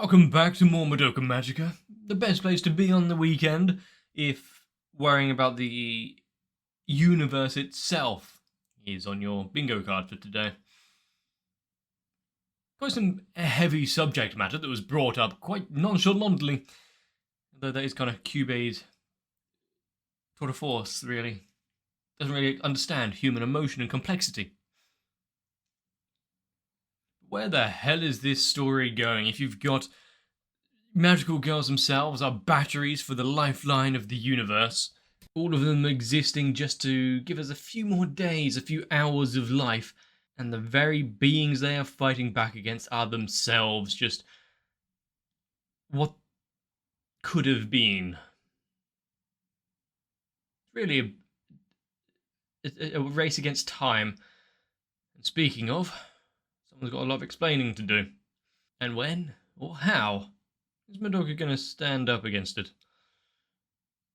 Welcome back to more Madoka Magica, the best place to be on the weekend if worrying about the universe itself is on your bingo card for today. Quite some heavy subject matter that was brought up quite nonchalantly, though that is kind of Kyubey's tour de force, really. Doesn't really understand human emotion and complexity. Where the hell is this story going if you've got magical girls themselves are batteries for the lifeline of the universe, all of them existing just to give us a few more days, a few hours of life, and the very beings they are fighting back against are themselves just what could have been. Really a race against time. And speaking of, someone's got a lot of explaining to do. And when or how is Madoka going to stand up against it?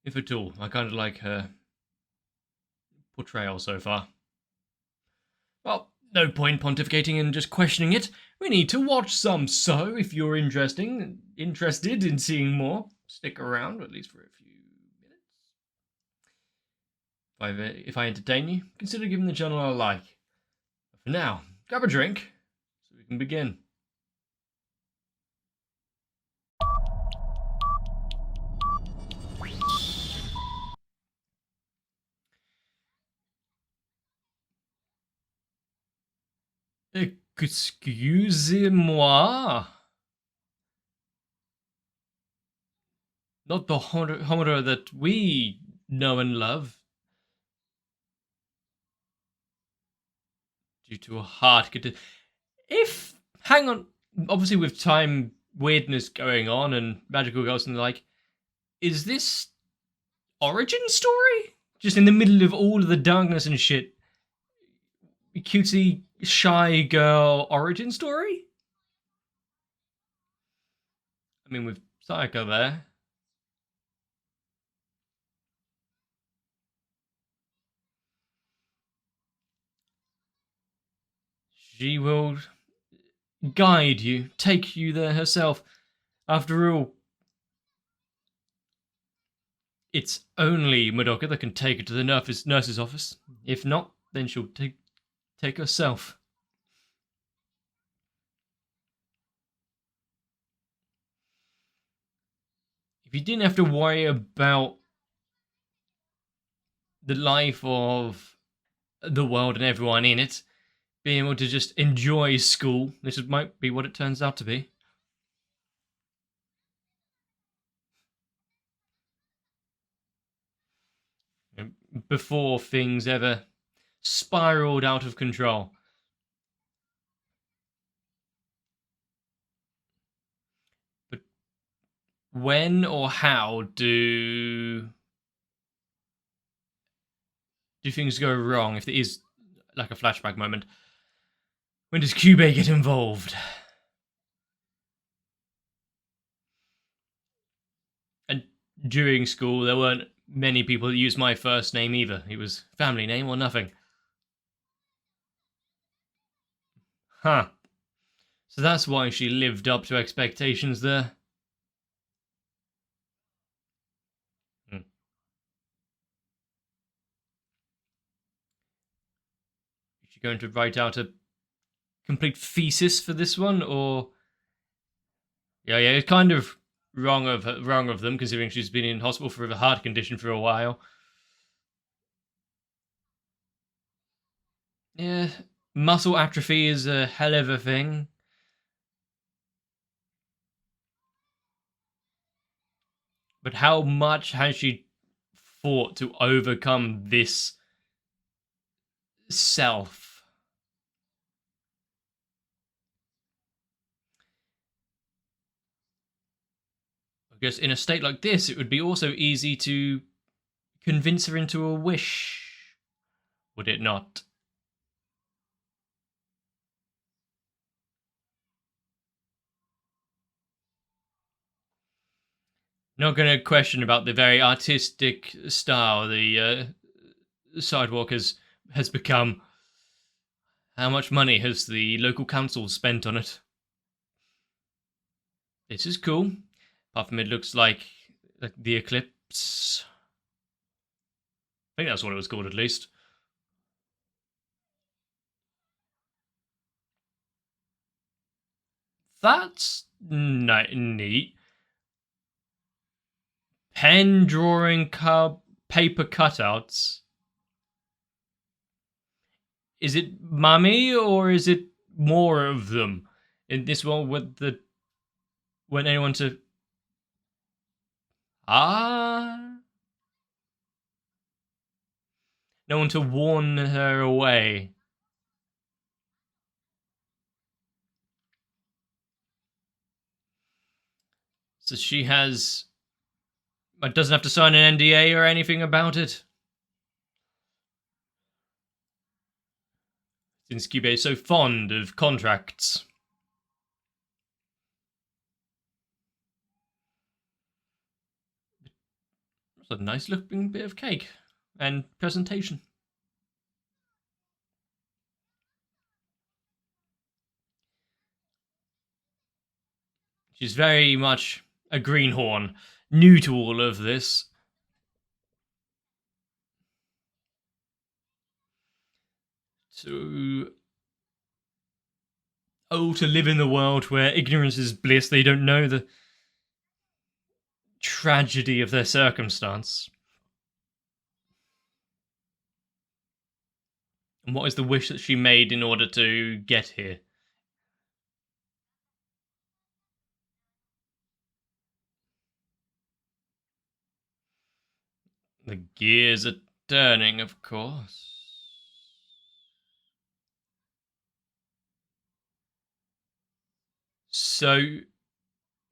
If at all. I kind of like her portrayal so far. Well, no point pontificating and just questioning it. We need to watch some, so if you're interested in seeing more, stick around at least for a few minutes. If I entertain you, consider giving the channel a like. But for now, grab a drink so we can begin. Excusez-moi. Not the Homura that we know and love. Due to a heart condition. Hang on, obviously with time weirdness going on and magical girls and the like, is this origin story? Just in the middle of all of the darkness and shit. Cutesy, shy girl origin story? I mean, with Sayaka there. She will guide you, take you there herself. After all, it's only Madoka that can take her to the nurse's office. If not, then she'll take herself. If you didn't have to worry about the life of the world and everyone in it, being able to just enjoy school, this might be what it turns out to be. Before things ever spiraled out of control. But when or how do things go wrong if there is like a flashback moment? When does Kyubey get involved? And during school, there weren't many people that used my first name either. It was family name or nothing. Huh. So that's why she lived up to expectations there. Is she going to write out a complete thesis for this one, or yeah, it's kind of wrong of them, considering she's been in hospital for a heart condition for a while. Yeah, muscle atrophy is a hell of a thing. But how much has she fought to overcome this self? I guess in a state like this, it would be also easy to convince her into a wish, would it not? Not going to question about the very artistic style the sidewalk has become. How much money has the local council spent on it? This is cool. Apart from it looks like the eclipse. I think that's what it was called, at least. That's neat. Pen drawing paper cutouts. Is it mummy or is it more of them? In this one, with the when anyone to no one to warn her away. So she has, but doesn't have to sign an NDA or anything about it. Since Kyubey is so fond of contracts. It's a nice looking bit of cake and presentation. She's very much a greenhorn, new to all of this. To live in the world where ignorance is bliss, they don't know the tragedy of their circumstance. And what is the wish that she made in order to get here? The gears are turning, of course. So,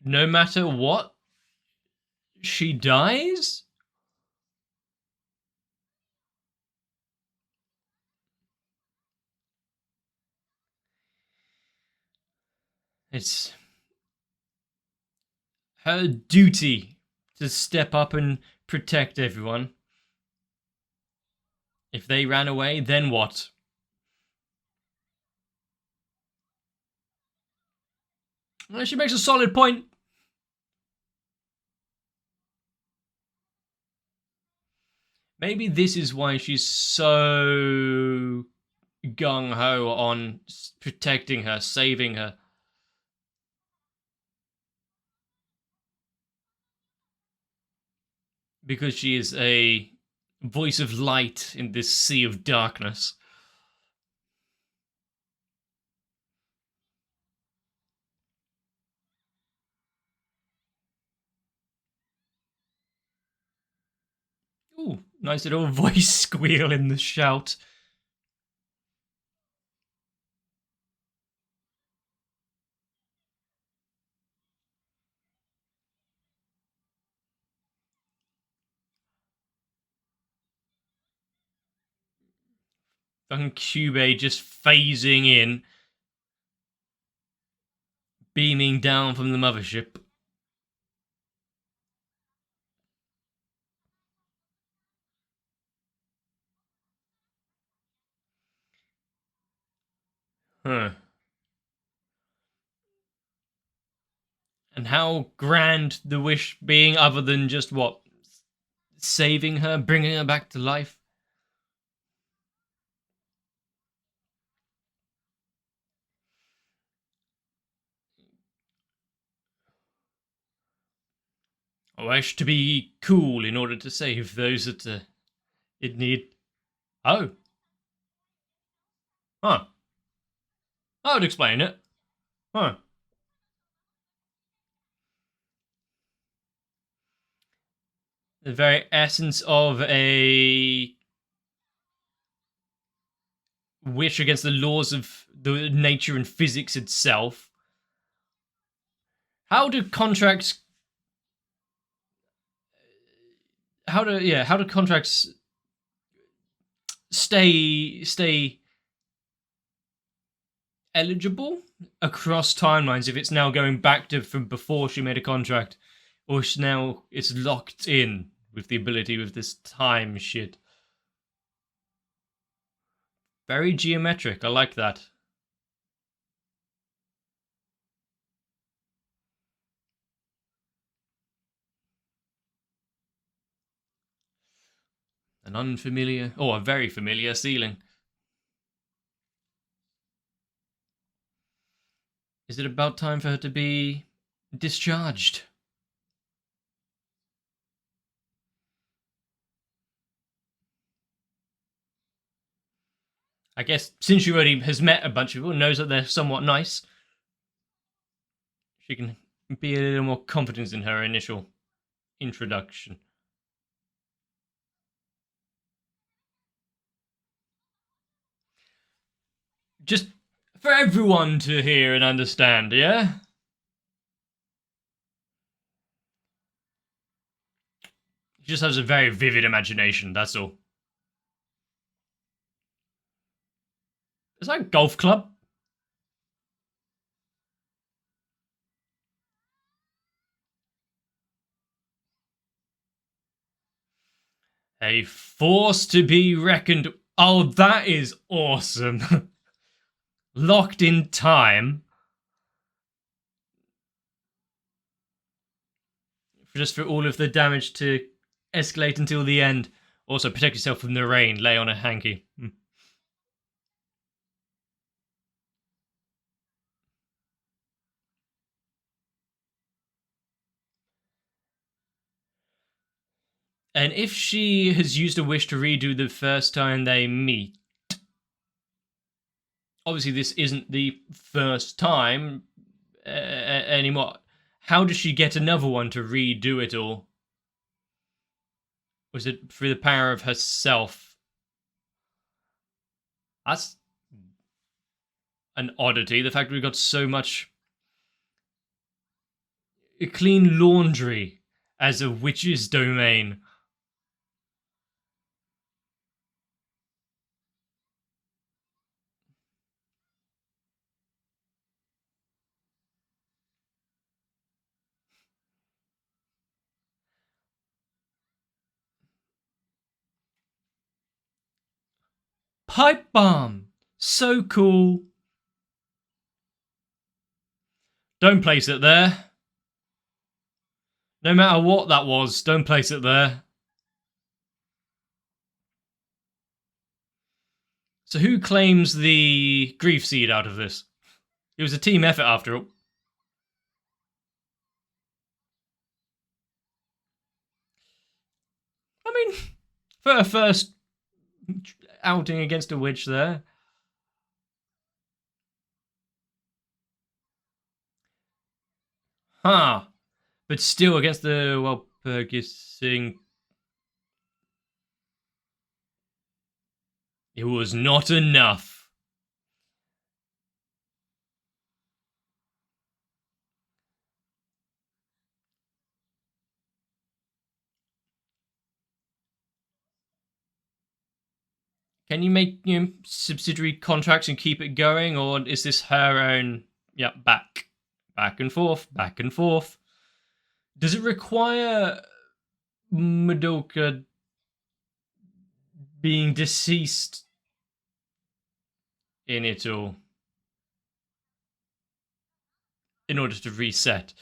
no matter what, she dies? It's her duty to step up and protect everyone. If they ran away, then what? Well, she makes a solid point. Maybe this is why she's so gung-ho on protecting her, saving her. Because she is a voice of light in this sea of darkness. Ooh, nice little voice squeal in the shout. Fucking Kyubey just phasing in, beaming down from the mothership. Huh. And how grand the wish being, other than just what? Saving her, bringing her back to life? I wish to be cool in order to save those that in need. Oh. Huh. I would explain it. Huh. The very essence of a wish against the laws of the nature and physics itself. How do contracts how do contracts stay eligible across timelines if it's now going back to from before she made a contract, or now it's locked in with the ability with this time shit? Very geometric. I like that. An unfamiliar, or a very familiar ceiling. Is it about time for her to be discharged? I guess since she already has met a bunch of people and knows that they're somewhat nice, she can be a little more confident in her initial introduction. Just for everyone to hear and understand, yeah? She just has a very vivid imagination, that's all. Is that a golf club? A force to be reckoned. Oh, that is awesome. Locked in time. Just for all of the damage to escalate until the end. Also, protect yourself from the rain. Lay on a hanky. And if she has used a wish to redo the first time they meet, obviously this isn't the first time anymore. How does she get another one to redo it all? Was it through the power of herself? That's an oddity. The fact that we've got so much clean laundry as a witch's domain. Pipe bomb! So cool. Don't place it there. No matter what that was, don't place it there. So who claims the grief seed out of this? It was a team effort after all. I mean, for a first outing against a witch there. Huh. But still against the, well, purchasing. It was not enough. Can you make subsidiary contracts and keep it going, or is this her own? Yeah, back and forth, back and forth. Does it require Madoka being deceased in it all in order to reset?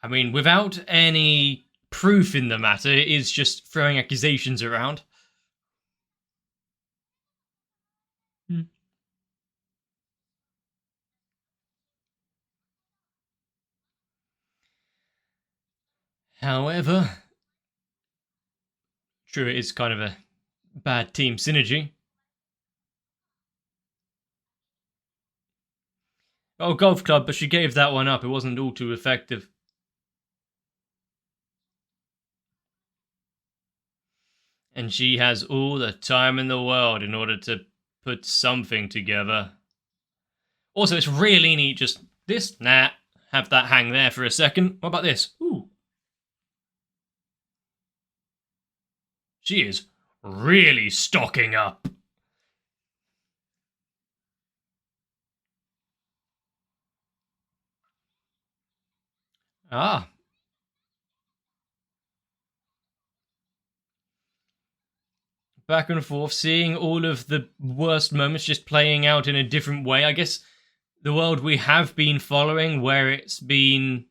I mean, without any proof in the matter, it is just throwing accusations around. However, true, it is kind of a bad team synergy. Oh, golf club, but she gave that one up. It wasn't all too effective. And she has all the time in the world in order to put something together. Also, it's really neat, just this, nah, have that hang there for a second. What about this? Ooh. She is really stocking up. Ah. Back and forth, seeing all of the worst moments just playing out in a different way. I guess the world we have been following, where it's been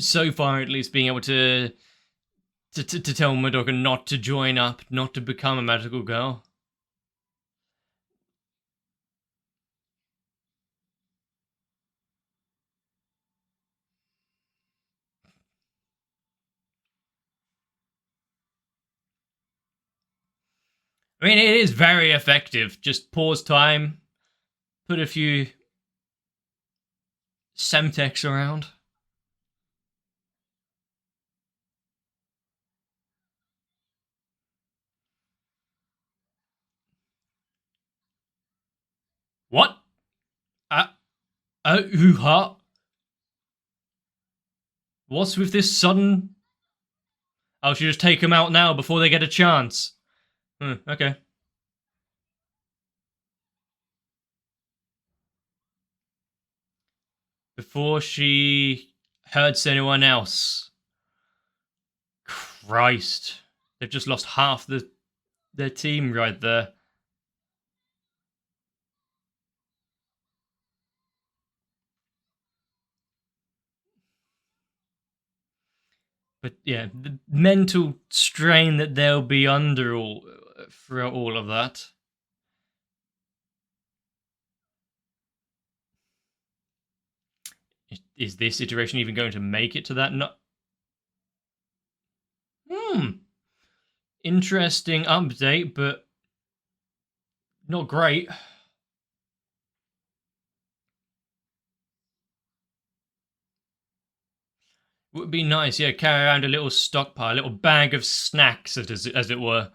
so far at least, being able to tell Madoka not to join up, not to become a magical girl. I mean, it is very effective. Just pause time, put a few Semtex around. What? Hoo-ha? What's with this sudden... I should just take them out now before they get a chance. Okay. Before she hurts anyone else. Christ. They've just lost half their team right there. But yeah, the mental strain that they'll be under throughout all of that. Is this iteration even going to make it to that? Interesting update, but not great. Would be nice, yeah, carry around a little stockpile, a little bag of snacks, as it were.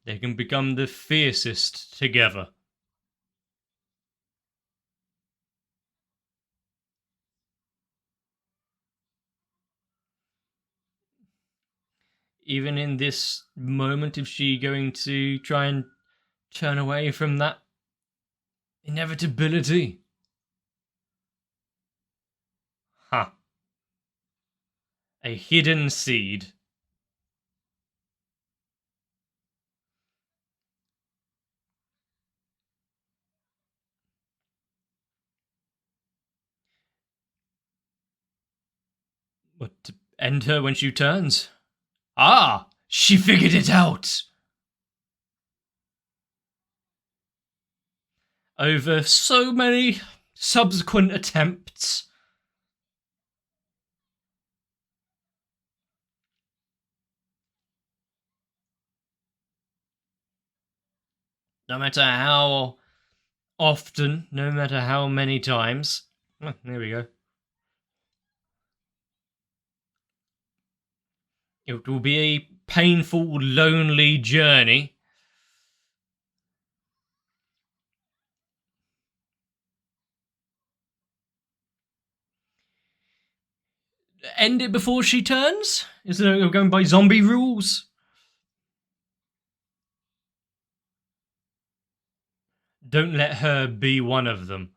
They can become the fiercest together. Even in this moment, is she going to try and turn away from that inevitability? Huh. A hidden seed. What, to end her when she turns? Ah! She figured it out! Over so many subsequent attempts. No matter how often, no matter how many times. Oh, there we go. It will be a painful, lonely journey. End it before she turns? Is it going by zombie rules? Don't let her be one of them.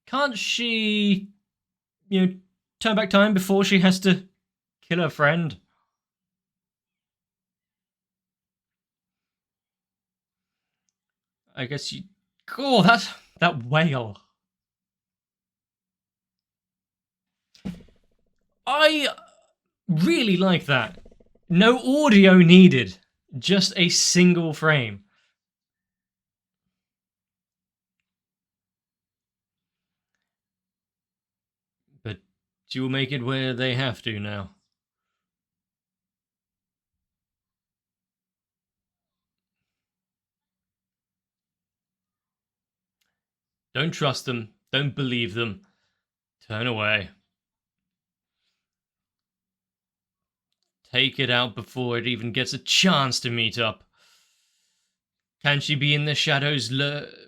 Can't she, turn back time before she has to kill her friend? I guess you... Oh, that whale. I really like that. No audio needed. Just a single frame. But she will make it where they have to now. Don't trust them. Don't believe them. Turn away. Take it out before it even gets a chance to meet up. Can she be in the shadows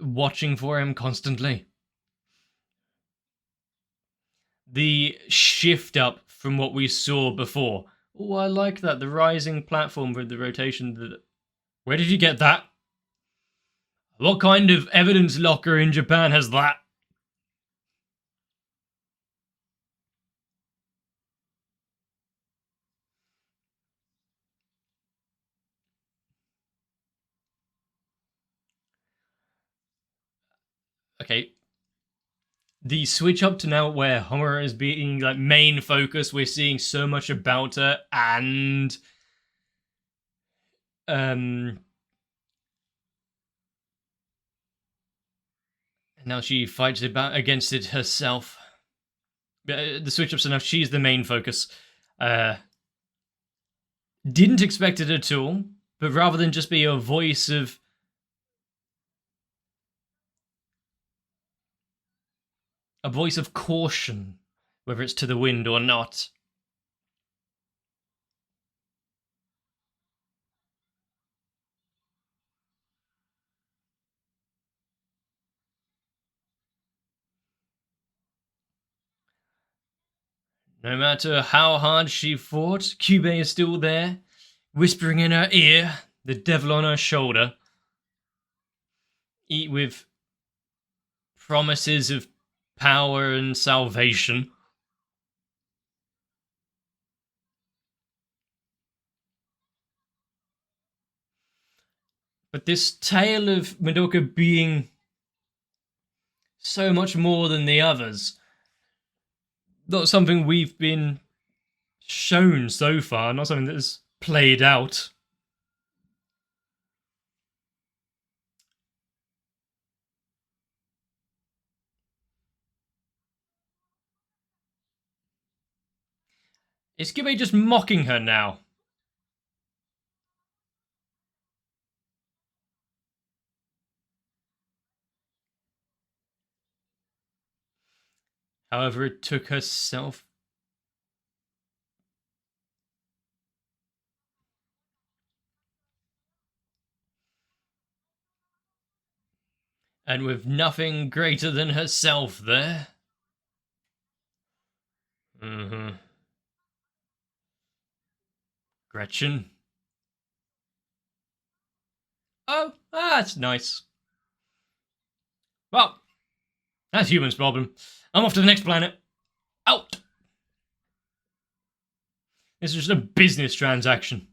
watching for him constantly? The shift up from what we saw before. Oh, I like that. The rising platform with the rotation. Where did you get that? What kind of evidence locker in Japan has that? Okay. The switch up to now where Homura is being like main focus, we're seeing so much about her, and now she fights against it herself. The switch up, so now she's the main focus. Didn't expect it at all, but rather than just be a voice of caution, whether it's to the wind or not. No matter how hard she fought, Kyubey is still there, whispering in her ear, the devil on her shoulder, with promises of power and salvation. But this tale of Madoka being so much more than the others, not something we've been shown so far, not something that's played out. Is Kyubey just mocking her now? However, it took herself. And with nothing greater than herself there. Gretchen. Oh, that's nice. Well, that's humans' problem. I'm off to the next planet. Out! This is just a business transaction.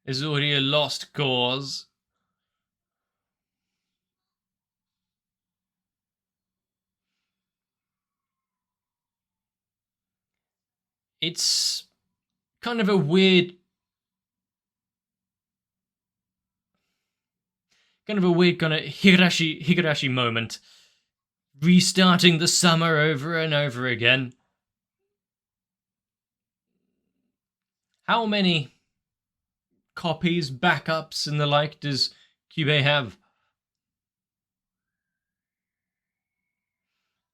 This is already a lost cause. It's kind of a weird kind of Higurashi moment. Restarting the summer over and over again. How many copies, backups, and the like does Kyubey have?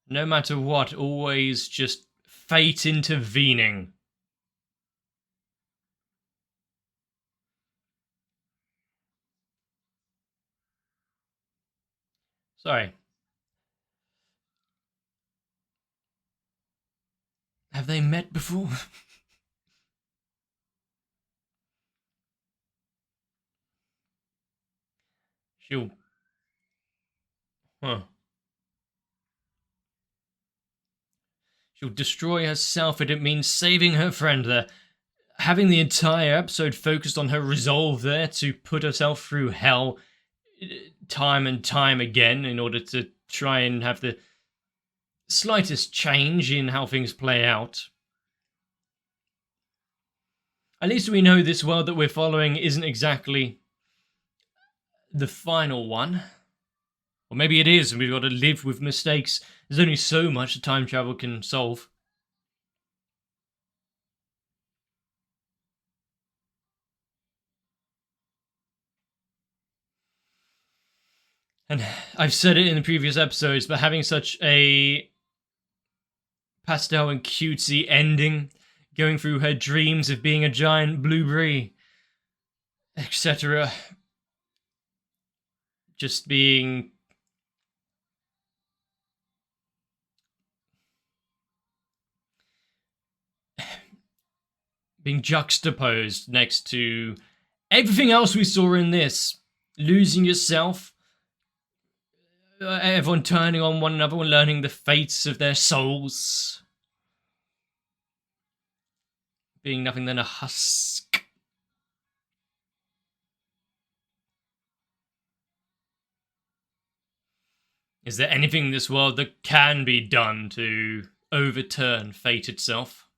No matter what, always just fate intervening. Sorry. Have they met before? She'll... She'll destroy herself if it means saving her friend there. Having the entire episode focused on her resolve there to put herself through hell time and time again in order to try and have the slightest change in how things play out. At least we know this world that we're following isn't exactly the final one. Or maybe it is, and we've got to live with mistakes. There's only so much that time travel can solve. And I've said it in the previous episodes, but having such a pastel and cutesy ending, going through her dreams of being a giant blueberry, etc. Just being juxtaposed next to everything else we saw in this. Losing yourself, everyone turning on one another and learning the fates of their souls. Being nothing than a husk Is there anything in this world that can be done to overturn fate itself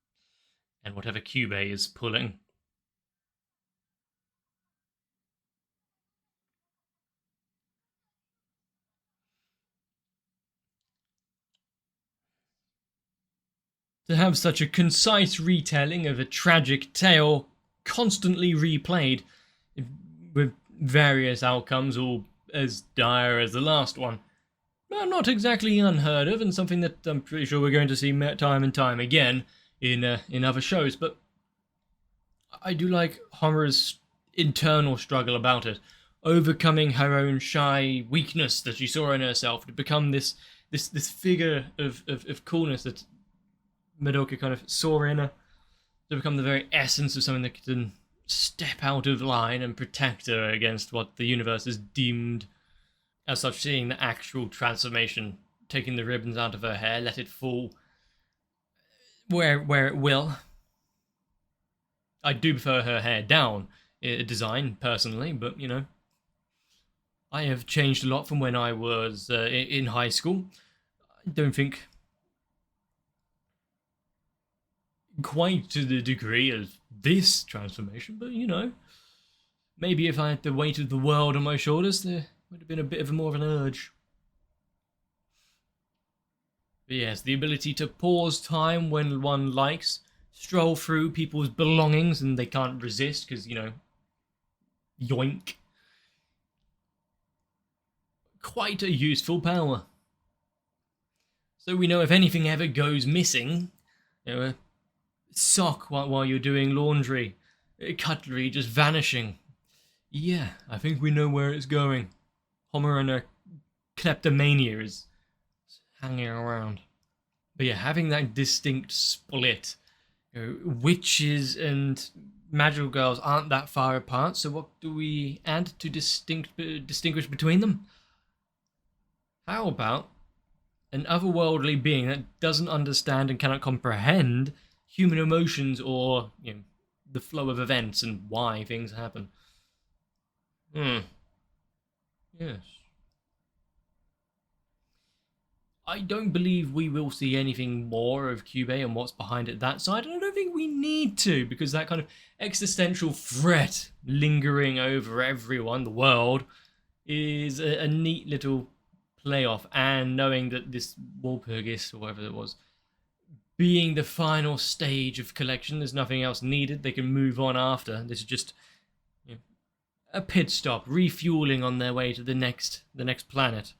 and whatever Kyubey is pulling? To have such a concise retelling of a tragic tale constantly replayed with various outcomes all as dire as the last one. Not exactly unheard of, and something that I'm pretty sure we're going to see time and time again in other shows, but I do like Homura's internal struggle about it, overcoming her own shy weakness that she saw in herself to become this figure of coolness that Madoka kind of saw in her, to become the very essence of something that can step out of line and protect her against what the universe has deemed as such. Seeing the actual transformation, taking the ribbons out of her hair, let it fall where it will. I do prefer her hair down design personally, but you know, I have changed a lot from when I was in high school. I don't think quite to the degree of this transformation, but you know, maybe if I had the weight of the world on my shoulders, there would have been a bit of more of an urge. But yes, the ability to pause time when one likes, stroll through people's belongings and they can't resist because, you know, yoink. Quite a useful power. So we know if anything ever goes missing, you know, a sock while you're doing laundry, cutlery just vanishing. Yeah, I think we know where it's going. Homura and her kleptomania is hanging around. But yeah, having that distinct split, you know, witches and magical girls aren't that far apart, so what do we add to distinguish between them? How about an otherworldly being that doesn't understand and cannot comprehend human emotions or, you know, the flow of events and why things happen? Yes. I don't believe we will see anything more of Kyubey and what's behind it that side, and I don't think we need to, because that kind of existential threat lingering over everyone, the world, is a neat little playoff, and knowing that this Walpurgis, or whatever it was, being the final stage of collection, there's nothing else needed, they can move on after. This is just, you know, a pit stop, refueling on their way to the next planet.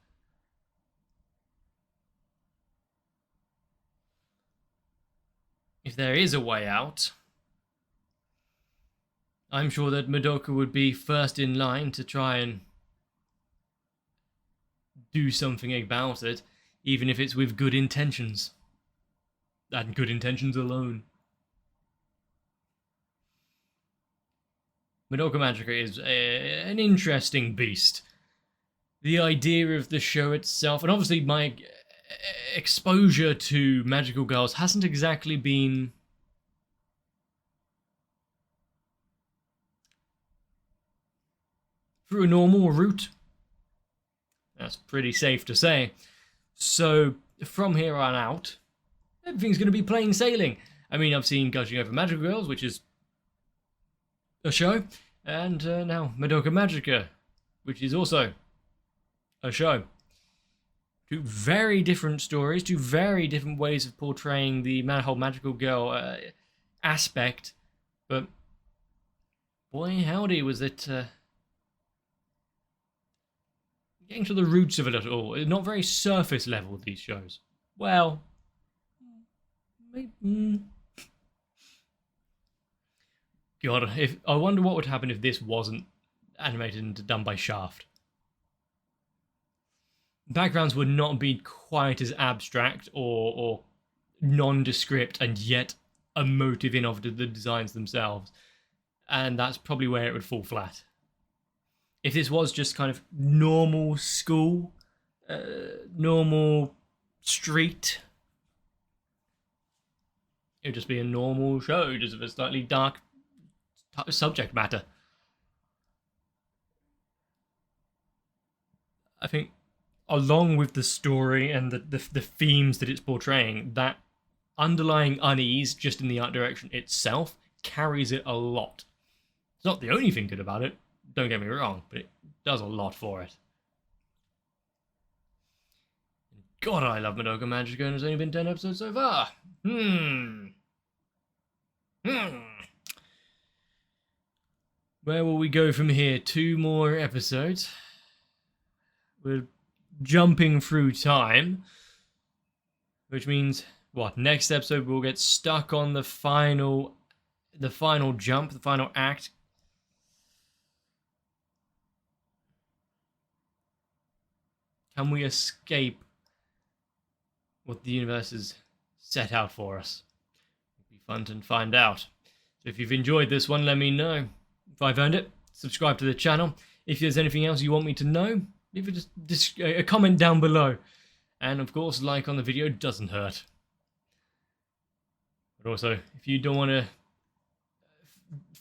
If there is a way out, I'm sure that Madoka would be first in line to try and do something about it, even if it's with good intentions. And good intentions alone. Madoka Magica is an interesting beast. The idea of the show itself, and obviously my exposure to magical girls hasn't exactly been through a normal route. That's pretty safe to say. So from here on out, everything's going to be plain sailing. I mean, I've seen Gushing Over Magical Girls, which is a show, and now Madoka Magica, which is also a show. Two very different stories, two very different ways of portraying the whole magical girl aspect, but boy howdy was it getting to the roots of it all. Not very surface level, these shows. Well, maybe, God, I wonder what would happen if this wasn't animated and done by Shaft. Backgrounds would not be quite as abstract or nondescript and yet emotive enough to the designs themselves. And that's probably where it would fall flat. If this was just kind of normal school, normal street, it would just be a normal show, just with a slightly dark subject matter. I think along with the story and the themes that it's portraying, that underlying unease just in the art direction itself carries it a lot. It's not the only thing good about it, don't get me wrong, but it does a lot for it. God, I love Madoka Magica, and there's only been 10 episodes so far. Where will we go from here? 2 more episodes. We're jumping through time, which means what? Next episode we'll get stuck on the final jump, the final act. Can we escape what the universe has set out for us? It'll be fun to find out. So if you've enjoyed this one, let me know. If I've earned it, subscribe to the channel. If there's anything else you want me to know, leave a comment down below. And of course, like on the video doesn't hurt. But also, if you don't want to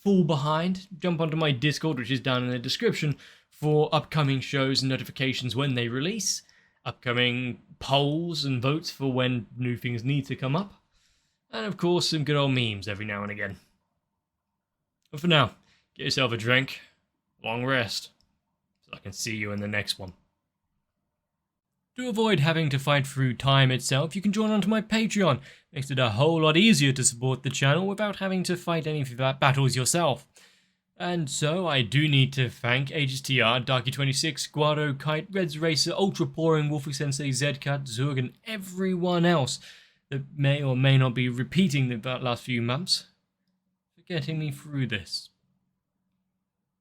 fall behind, jump onto my Discord, which is down in the description, for upcoming shows and notifications when they release, upcoming polls and votes for when new things need to come up, and of course some good old memes every now and again. But for now, get yourself a drink, long rest, so I can see you in the next one. To avoid having to fight through time itself, you can join onto my Patreon. Makes it a whole lot easier to support the channel without having to fight any battles yourself. And so I do need to thank AegisTR, Darky26, Guado, Kite, Reds Racer, Ultra Pouring, Wolfie Sensei, Zedcat, Zurg, and everyone else that may or may not be repeating the last few months for getting me through this.